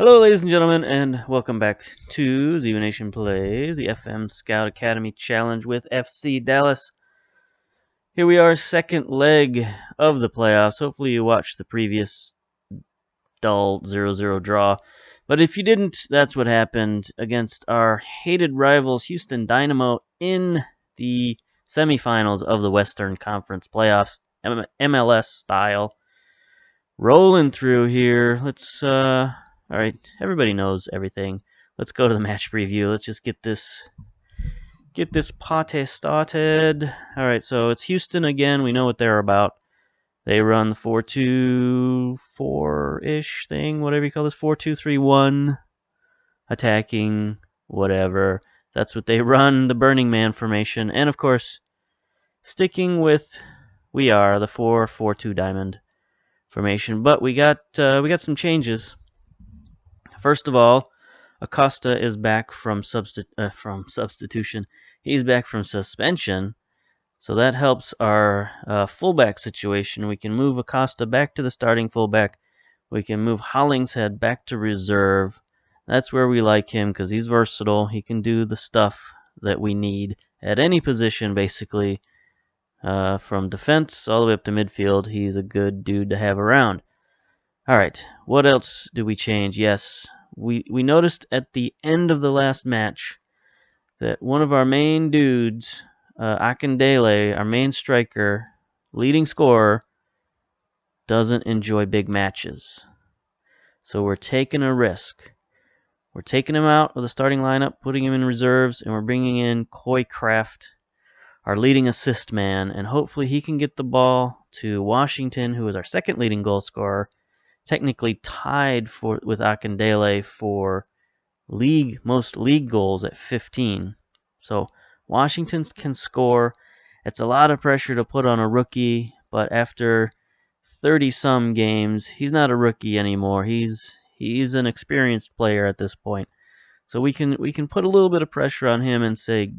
Hello, ladies and gentlemen, and welcome back to Zeva Nation Plays, the FM Scout Academy Challenge with FC Dallas. Here we are, second leg of the playoffs. Hopefully you watched the previous dull 0-0 draw. But if you didn't, that's what happened against our hated rivals, Houston Dynamo, in the semifinals of the Western Conference playoffs, MLS style. Rolling through here. Let's, alright, everybody knows everything. Let's go to the match preview. Let's just get this party started. Alright, so it's Houston again. We know what they're about. They run the 4-2-4-ish thing, whatever you call this, 4-2-3-1, attacking, whatever. That's what they run, the Burning Man formation. And of course, sticking with the 4-4-2 diamond formation. But we got some changes. First of all, Acosta is back from substitution. He's back from suspension, so that helps our fullback situation. We can move Acosta back to the starting fullback. We can move Hollingshead back to reserve. That's where we like him because he's versatile. He can do the stuff that we need at any position, basically. From defense all the way up to midfield, he's a good dude to have around. Alright, what else do we change? Yes, we noticed at the end of the last match that one of our main dudes, Akindele, our main striker, leading scorer, doesn't enjoy big matches. So we're taking a risk. We're taking him out of the starting lineup, putting him in reserves, and we're bringing in Koycraft, our leading assist man, and hopefully he can get the ball to Washington, who is our second leading goal scorer, technically tied with Akindele for most league goals at 15. So Washington can score. It's a lot of pressure to put on a rookie, but after 30-some games, he's not a rookie anymore. He's an experienced player at this point. So we can put a little bit of pressure on him and say,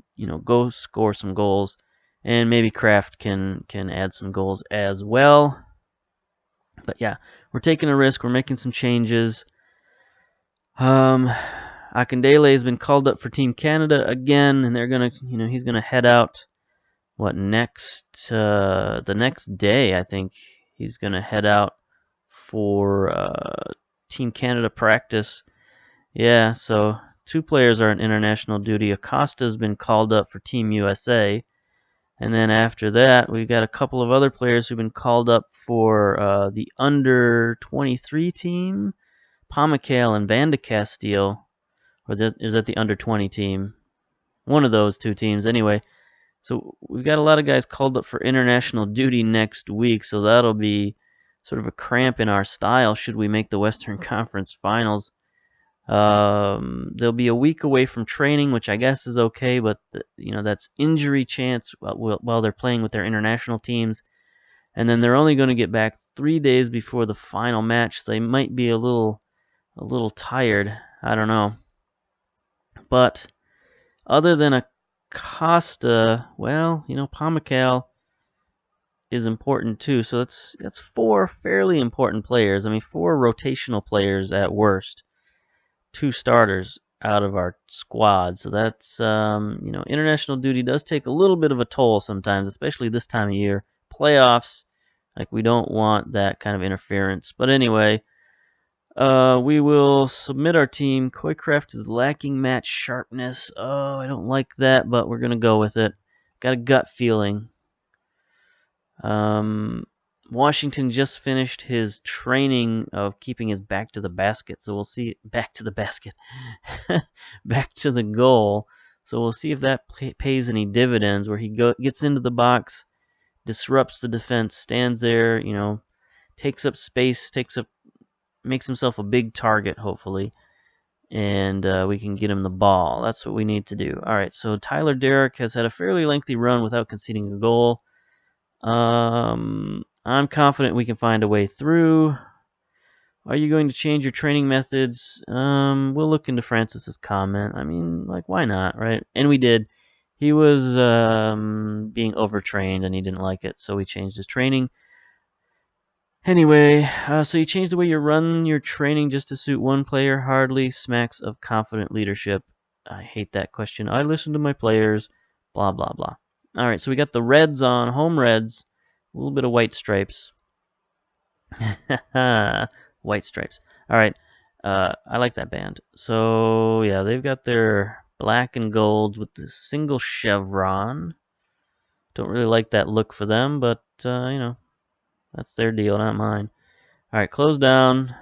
go score some goals, and maybe Kraft can add some goals as well. But yeah, we're taking a risk. We're making some changes. Akindele has been called up for Team Canada again, and they're gonna, he's gonna head out. The next day, I think he's gonna head out for Team Canada practice. Yeah, so 2 players are on international duty. Acosta's been called up for Team USA. And then after that, we've got a couple of other players who've been called up for the under-23 team, Pamacale and Van de Castile. Or is that the under-20 team? One of those 2 teams, anyway. So we've got a lot of guys called up for international duty next week, so that'll be sort of a cramp in our style should we make the Western Conference Finals. They'll be a week away from training, which I guess is okay, but that's injury chance while they're playing with their international teams, and then they're only going to get back 3 days before the final match, so they might be a little tired. I don't know, but other than Acosta, well, Pamacale is important too. So that's 4 fairly important players. I mean, 4 rotational players at worst. 2 starters out of our squad. So that's, international duty does take a little bit of a toll sometimes, especially this time of year. Playoffs, we don't want that kind of interference. But anyway, we will submit our team. Koycraft is lacking match sharpness. Oh, I don't like that, but we're going to go with it. Got a gut feeling. Washington just finished his training of keeping his back to the basket, so we'll see back to the basket, back to the goal. So we'll see if that pays any dividends. Where he gets into the box, disrupts the defense, stands there, takes up space, makes himself a big target, hopefully, and we can get him the ball. That's what we need to do. All right. So Tyler Derrick has had a fairly lengthy run without conceding a goal. I'm confident we can find a way through. Are you going to change your training methods? We'll look into Francis's comment. I mean, why not, right? And we did. He was being overtrained and he didn't like it, so we changed his training. Anyway, so you change the way you run your training just to suit one player. Hardly smacks of confident leadership. I hate that question. I listen to my players. Blah, blah, blah. All right, so we got the Reds on, home Reds. A little bit of white stripes. White stripes. All right, I like that band. So, yeah, they've got their black and gold with the single chevron. Don't really like that look for them, but, you know, that's their deal, not mine. All right, close down.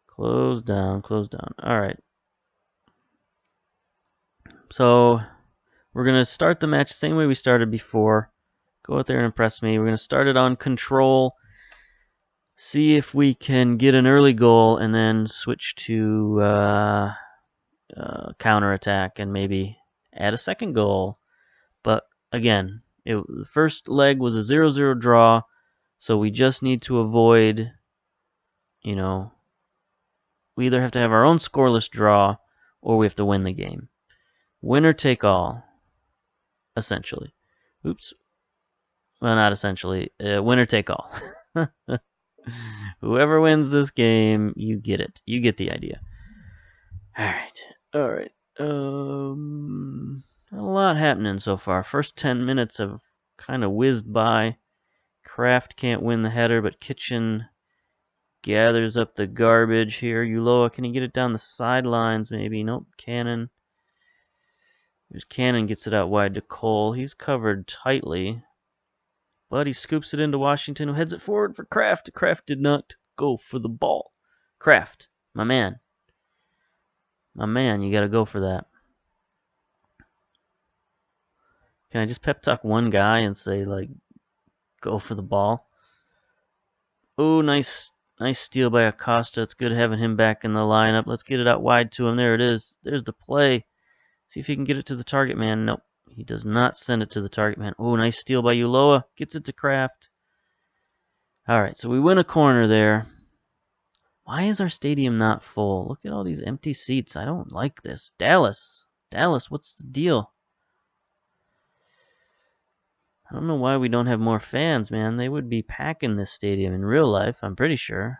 Close down, close down. All right. So we're going to start the match the same way we started before. Go out there and impress me. We're going to start it on control. See if we can get an early goal and then switch to counterattack and maybe add a second goal. But again, the first leg was a 0-0 draw. So we just need to avoid, you know, we either have to have our own scoreless draw or we have to win the game. Winner take all, essentially. Oops. Well, not essentially. Winner take all. Whoever wins this game, you get it. You get the idea. All right. Not a lot happening so far. First 10 minutes have kind of whizzed by. Kraft can't win the header, but Kitchen gathers up the garbage here. Ulloa, can he get it down the sidelines maybe? Nope. Cannon. There's Cannon gets it out wide to Cole. He's covered tightly. But he scoops it into Washington, who heads it forward for Kraft. Kraft did not go for the ball. Kraft, my man. My man, you got to go for that. Can I just pep talk one guy and say, like, go for the ball? Oh, nice steal by Acosta. It's good having him back in the lineup. Let's get it out wide to him. There it is. There's the play. See if he can get it to the target man. Nope. He does not send it to the target man. Oh, nice steal by Ulloa. Gets it to Kraft. All right, so we win a corner there. Why is our stadium not full? Look at all these empty seats. I don't like this. Dallas, what's the deal? I don't know why we don't have more fans, man. They would be packing this stadium in real life, I'm pretty sure.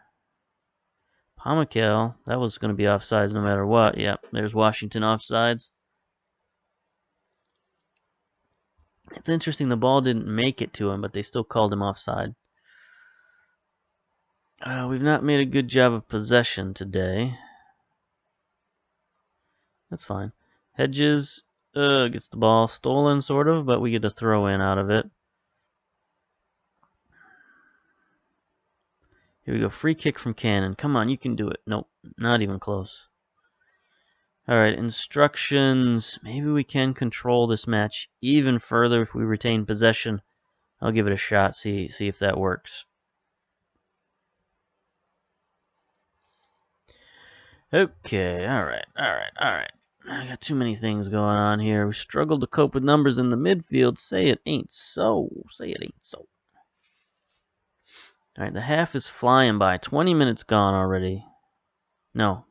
Pamakel, that was going to be offsides no matter what. Yep, there's Washington offsides. It's interesting the ball didn't make it to him, but they still called him offside. We've not made a good job of possession today. That's fine. Hedges gets the ball stolen, sort of, but we get a throw in out of it. Here we go. Free kick from Cannon. Come on, you can do it. Nope, not even close. All right, instructions. Maybe we can control this match even further if we retain possession. I'll give it a shot, see if that works. Okay, all right. I got too many things going on here. We struggled to cope with numbers in the midfield. Say it ain't so. Say it ain't so. All right, the half is flying by. 20 minutes gone already. No,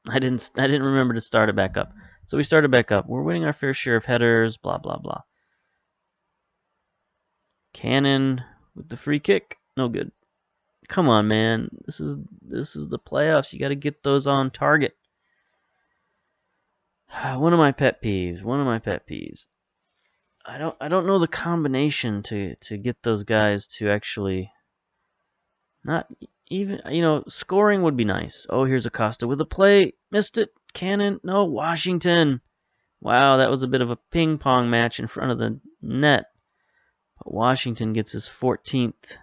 I didn't remember to start it back up. So we started back up. We're winning our fair share of headers. Blah blah blah. Cannon with the free kick. No good. Come on, man. This is the playoffs. You got to get those on target. One of my pet peeves. I don't know the combination to get those guys to actually not even, you know, scoring would be nice. Oh, here's Acosta with a play. Missed it. Cannon. No, Washington. Wow, that was a bit of a ping pong match in front of the net. But Washington gets his 14th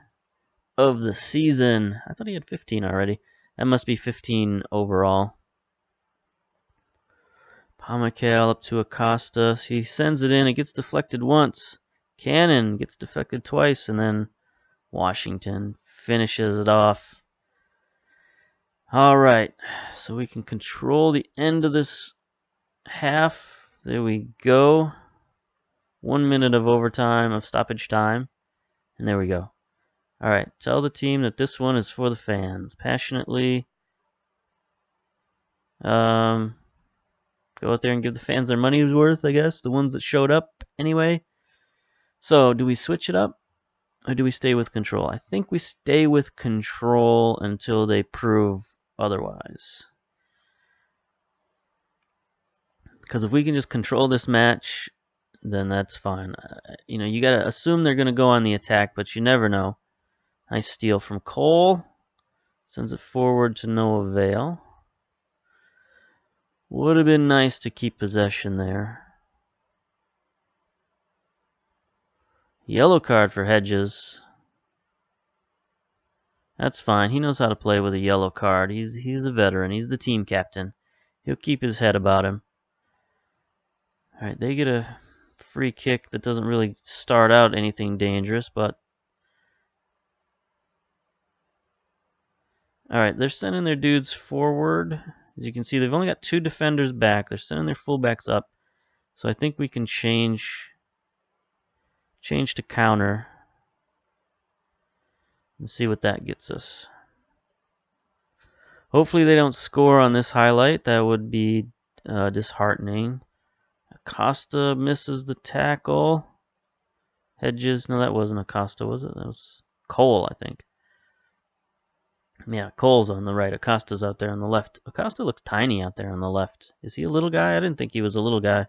of the season. I thought he had 15 already. That must be 15 overall. Pamakel up to Acosta. He sends it in. It gets deflected once. Cannon gets deflected twice. And then Washington finishes it off. All right. So we can control the end of this half. There we go. 1 minute of overtime, of stoppage time. And there we go. All right. Tell the team that this one is for the fans. Passionately. Go out there and give the fans their money's worth, I guess. The ones that showed up anyway. So, do we switch it up? Or do we stay with control? I think we stay with control until they prove otherwise. Because if we can just control this match, then that's fine. You know, you gotta assume they're gonna go on the attack, but you never know. Nice steal from Cole. Sends it forward to no avail. Would have been nice to keep possession there. Yellow card for Hedges. That's fine. He knows how to play with a yellow card. He's a veteran. He's the team captain. He'll keep his head about him. Alright, they get a free kick that doesn't really start out anything dangerous, but... Alright, they're sending their dudes forward. As you can see, they've only got 2 defenders back. They're sending their fullbacks up. So I think we can change to counter and see what that gets us. Hopefully they don't score on this highlight. That would be disheartening. Acosta misses the tackle. Hedges, no, that wasn't Acosta, was it? That was Cole, I think. Yeah, Cole's on the right. Acosta's out there on the left. Acosta looks tiny out there on the left. Is he a little guy? I didn't think he was a little guy.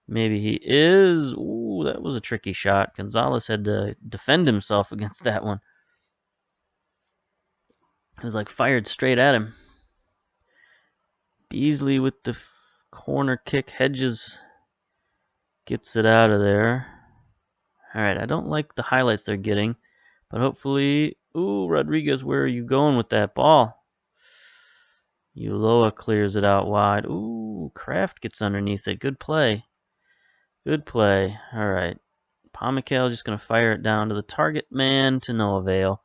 Maybe he is. Ooh, that was a tricky shot. Gonzalez had to defend himself against that one. It was like fired straight at him. Beasley with the corner kick. Hedges gets it out of there. Alright, I don't like the highlights they're getting. But hopefully... Ooh, Rodriguez, where are you going with that ball? Ulloa clears it out wide. Ooh, Kraft gets underneath it. Good play. Good play. Alright. Pamikel just going to fire it down to the target man to no avail.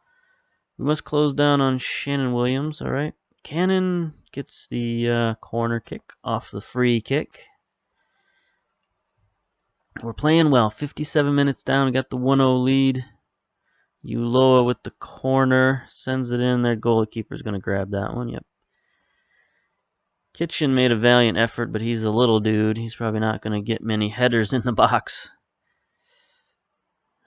We must close down on Shannon Williams. Alright. Cannon gets the corner kick off the free kick. We're playing well. 57 minutes down. We got the 1-0 lead. Ulloa with the corner. Sends it in. Their goalkeeper's going to grab that one. Yep. Kitchen made a valiant effort, but he's a little dude. He's probably not going to get many headers in the box.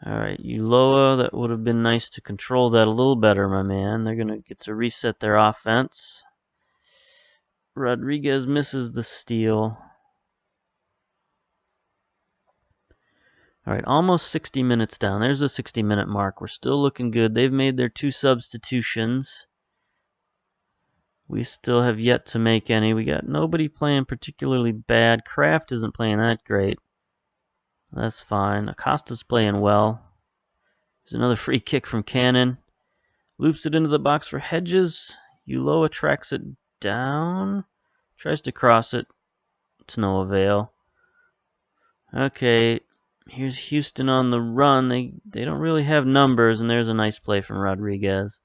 Alright, Ulloa, that would have been nice to control that a little better, my man. They're going to get to reset their offense. Rodriguez misses the steal. Alright, almost 60 minutes down. There's the 60-minute mark. We're still looking good. They've made their 2 substitutions. We still have yet to make any. We got nobody playing particularly bad. Kraft isn't playing that great. That's fine. Acosta's playing well. There's another free kick from Cannon. Loops it into the box for Hedges. Ulloa tracks it down. Tries to cross it. To no avail. Okay. Here's Houston on the run. They don't really have numbers, and there's a nice play from Rodriguez.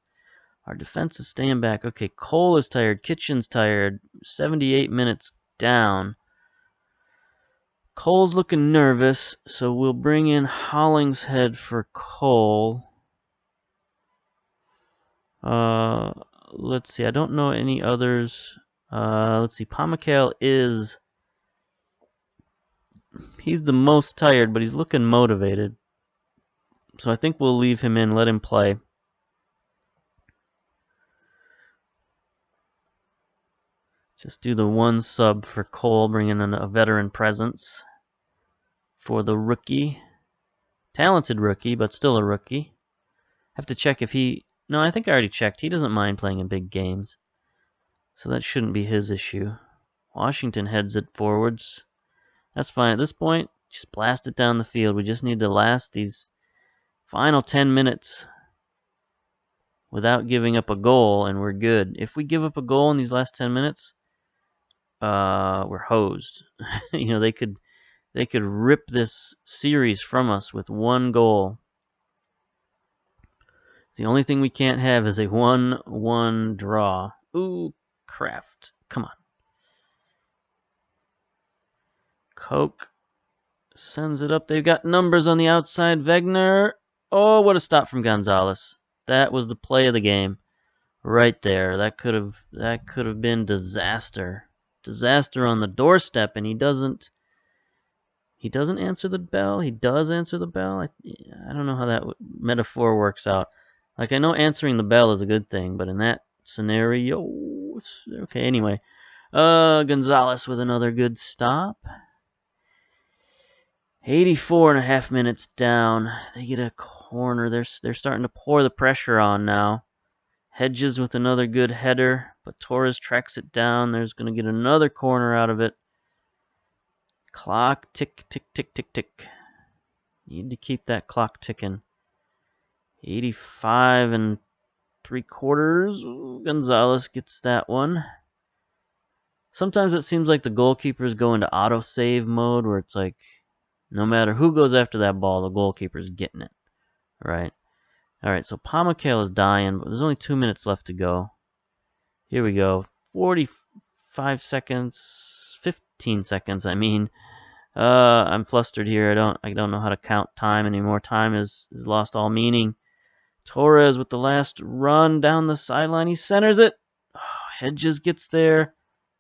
Our defense is staying back. Okay, Cole is tired. Kitchen's tired. 78 minutes down. Cole's looking nervous, so we'll bring in Hollingshead for Cole. Let's see. I don't know any others. Let's see. Pamikel is... He's the most tired, but he's looking motivated. So I think we'll leave him in, let him play. Just do the 1 sub for Cole, bringing in a veteran presence for the rookie. Talented rookie, but still a rookie. Have to check if he... No, I think I already checked. He doesn't mind playing in big games. So that shouldn't be his issue. Washington heads it forwards. That's fine. At this point, just blast it down the field. We just need to last these final 10 minutes without giving up a goal, and we're good. If we give up a goal in these last 10 minutes, we're hosed. You know, they could rip this series from us with 1 goal. The only thing we can't have is a 1-1 draw. Ooh, Kraft. Come on. Koch sends it up. They've got numbers on the outside. Wegner. Oh, what a stop from Gonzalez. That was the play of the game. Right there. That could have been disaster. Disaster on the doorstep, and he doesn't He doesn't answer the bell. He does answer the bell. I don't know how that metaphor works out. Like, I know answering the bell is a good thing, but in that scenario, okay. Anyway, Gonzalez with another good stop. 84.5 minutes down. They get a corner. They're starting to pour the pressure on now. Hedges with another good header, but Torres tracks it down. There's going to get another corner out of it. Clock tick, tick, tick, tick, tick. Need to keep that clock ticking. 85 3/4. Gonzalez gets that one. Sometimes it seems like the goalkeepers go into autosave mode where it's like no matter who goes after that ball, the goalkeeper's getting it. Right? Alright, so Pamakale is dying, but there's only 2 minutes left to go. Here we go. 45 seconds. 15 seconds, I mean. I'm flustered here. I don't know how to count time anymore. Time has lost all meaning. Torres with the last run down the sideline. He centers it. Oh, Hedges gets there.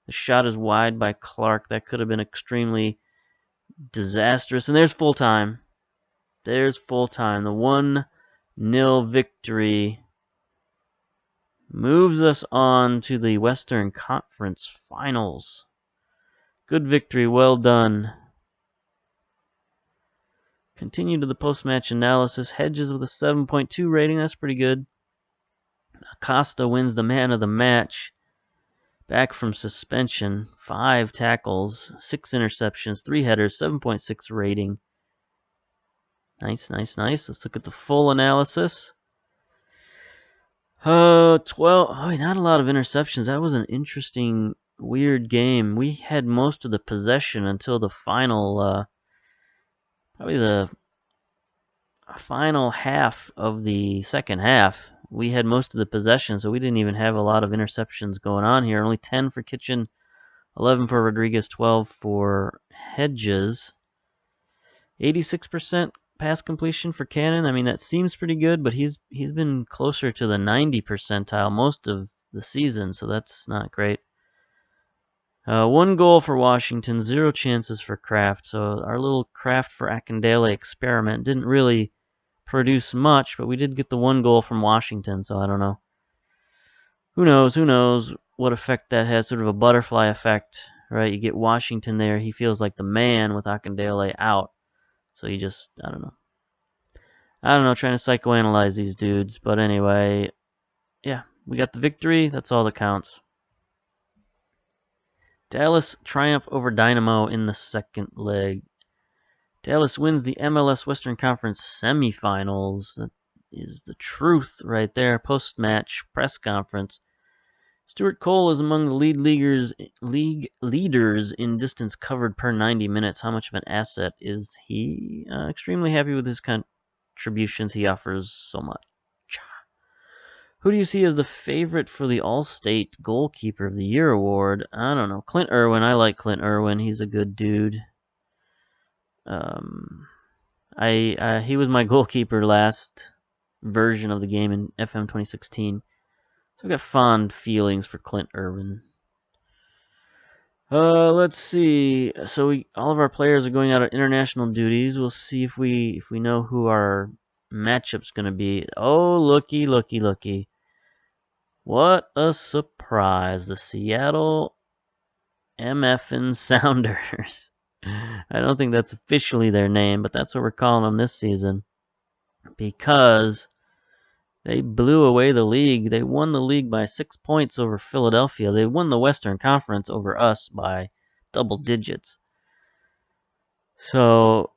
The shot is wide by Clark. That could have been extremely disastrous. And there's full time. There's full time. The 1-0 victory moves us on to the Western Conference Finals. Good victory. Well done. Continue to the post-match analysis. Hedges with a 7.2 rating. That's pretty good. Acosta wins the man of the match. Back from suspension. 5 tackles, 6 interceptions, 3 headers, 7.6 rating. Nice, nice, nice. Let's look at the full analysis. 12. Oh, not a lot of interceptions. That was an interesting, weird game. We had most of the possession until the final... probably the final half of the second half. We had most of the possession, so we didn't even have a lot of interceptions going on here. Only 10 for Kitchen, 11 for Rodriguez, 12 for Hedges. 86% pass completion for Cannon. I mean, that seems pretty good, but he's been closer to the 90 percentile most of the season, so that's not great. 1 goal for Washington, 0 chances for Kraft. So our little Kraft for Akindele experiment didn't really produce much, but we did get the 1 goal from Washington, so I don't know. Who knows what effect that has, sort of a butterfly effect, right? You get Washington there, he feels like the man with Akindele out. So you just, I don't know, trying to psychoanalyze these dudes. But anyway, yeah, we got the victory. That's all that counts. Dallas triumph over Dynamo in the second leg. Dallas wins the MLS Western Conference semifinals. That is the truth right there. Post-match press conference. Stuart Cole is among the league leaders in distance covered per 90 minutes. How much of an asset is he? Extremely happy with his contributions. He offers so much. Who do you see as the favorite for the All-State Goalkeeper of the Year award? I don't know. Clint Irwin. I like Clint Irwin. He's a good dude. He was my goalkeeper last version of the game in FM 2016. So I got fond feelings for Clint Irwin. Let's see. So all of our players are going out on international duties. We'll see if we know who our matchup's going to be. Oh, looky. What a surprise. The Seattle MFN Sounders. I don't think that's officially their name, but that's what we're calling them this season. Because they blew away the league. They won the league by 6 points over Philadelphia. They won the Western Conference over us by double digits. So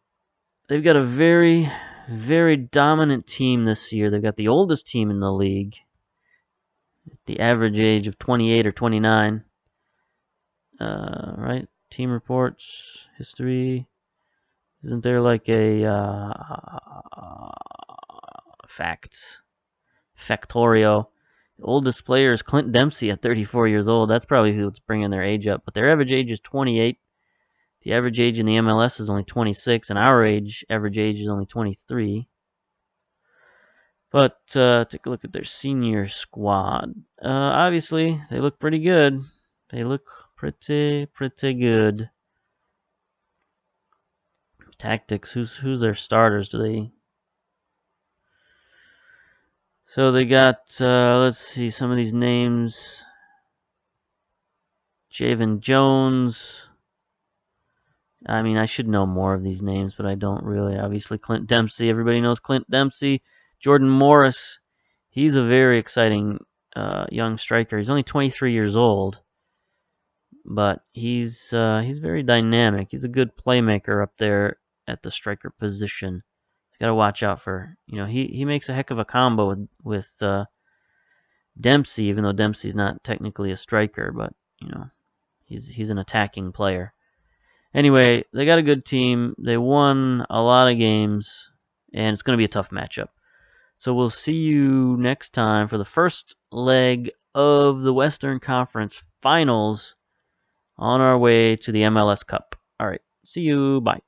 they've got a very, very dominant team this year. They've got the oldest team in the league. The average age of 28 or 29. Right? Team reports, history. Isn't there like a facts? Factorio. The oldest player is Clint Dempsey at 34 years old. That's probably who's bringing their age up. But their average age is 28. The average age in the MLS is only 26, and our average age is only 23. But take a look at their senior squad. Obviously, they look pretty good. They look pretty good. Tactics. Who's their starters? Do they? So they got. Let's see some of these names. Javen Jones. I mean, I should know more of these names, but I don't really. Obviously, Clint Dempsey. Everybody knows Clint Dempsey. Jordan Morris. He's a very exciting young striker. He's only 23 years old, but he's very dynamic. He's a good playmaker up there at the striker position. Got to watch out for. He makes a heck of a combo with Dempsey, even though Dempsey's not technically a striker, but he's an attacking player. Anyway, they got a good team. They won a lot of games, and it's going to be a tough matchup. So we'll see you next time for the first leg of the Western Conference Finals on our way to the MLS Cup. All right, see you. Bye.